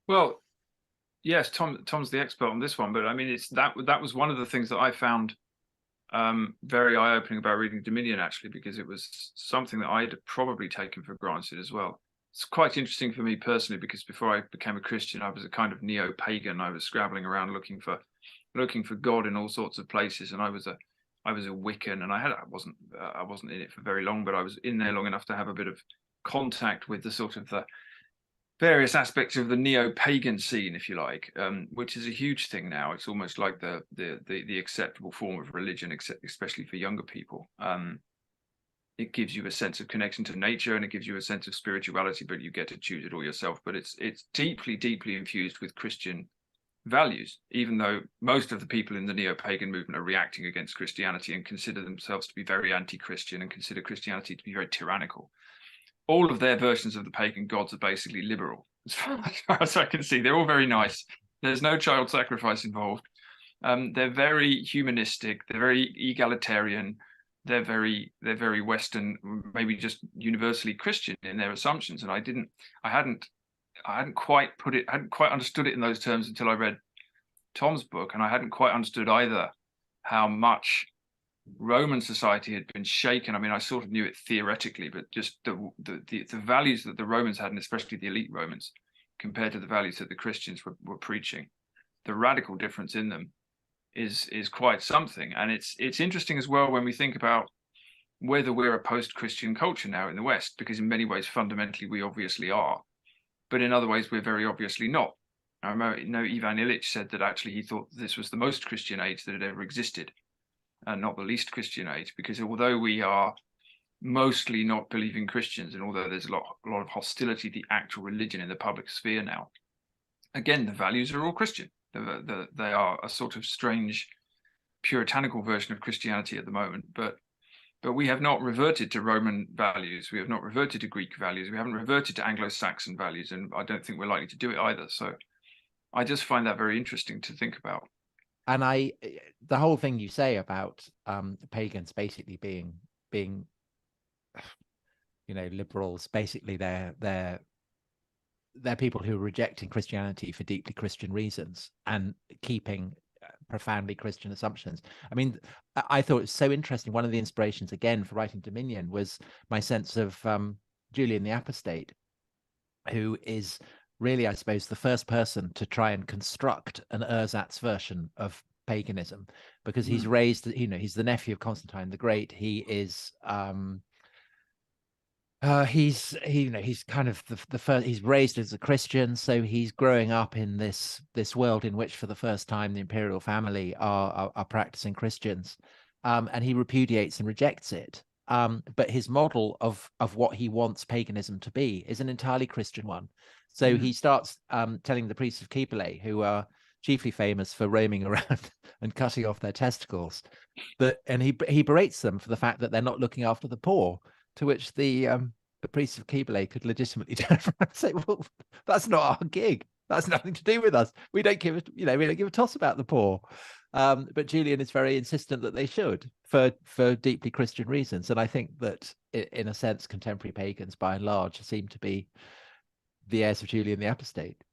Well, yes, Tom's the expert on this one, but I mean, it's that was one of the things that I found very eye-opening about reading Dominion, actually, because it was something that I'd probably taken for granted as well. It's quite interesting for me personally, because before I became a Christian, I was a kind of neo-pagan. I was scrabbling around looking for God in all sorts of places, and I was a Wiccan, and I wasn't in it for very long, but I was in there long enough to have a bit of contact with the sort of the various aspects of the neo-pagan scene, if you like, which is a huge thing now. It's almost like the acceptable form of religion, especially for younger people. It gives you a sense of connection to nature, and it gives you a sense of spirituality, but you get to choose it all yourself. But it's deeply infused with Christian values, even though most of the people in the neo-pagan movement are reacting against Christianity and consider themselves to be very anti-Christian and consider Christianity to be very tyrannical. All of their versions of the pagan gods are basically liberal, as far as I can see. They're all very nice. There's no child sacrifice involved. They're very humanistic. They're very egalitarian. They're very Western, maybe just universally Christian in their assumptions. And I hadn't quite understood it in those terms until I read Tom's book, and I hadn't quite understood either how much Roman society had been shaken. I mean, I sort of knew it theoretically, but just the values that the Romans had, and especially the elite Romans, compared to the values that the Christians were preaching, the radical difference in them is quite something. And it's interesting as well when we think about whether we're a post-Christian culture now in the West, because in many ways, fundamentally, we obviously are, but in other ways, we're very obviously not. I know Ivan Illich said that actually he thought this was the most Christian age that had ever existed, and not the least Christian age, because although we are mostly not believing Christians, and although there's a lot of hostility to the actual religion in the public sphere now, again, the values are all Christian. They are a sort of strange puritanical version of Christianity at the moment, but we have not reverted to Roman values. We have not reverted to Greek values. We haven't reverted to Anglo-Saxon values, and I don't think we're likely to do it either. So I just find that very interesting to think about. And the whole thing you say about the pagans basically being liberals, basically they're people who are rejecting Christianity for deeply Christian reasons and keeping profoundly Christian assumptions. I mean, I thought it was so interesting. One of the inspirations again for writing Dominion was my sense of Julian the Apostate, who is really, I suppose, the first person to try and construct an ersatz version of paganism, because he's raised, he's the nephew of Constantine the Great. He is he's kind of the first. He's raised as a Christian, so he's growing up in this world in which for the first time the imperial family are practicing Christians, and he repudiates and rejects it. But his model of what he wants paganism to be is an entirely Christian one. So he starts telling the priests of Cybele, who are chiefly famous for roaming around and cutting off their testicles, and he berates them for the fact that they're not looking after the poor. To which the priests of Cybele could legitimately turn around and say, "Well, that's not our gig. That's nothing to do with us. We don't give we don't give a toss about the poor." But Julian is very insistent that they should, for deeply Christian reasons. And I think that in a sense, contemporary pagans by and large seem to be the heirs of Julian the Apostate.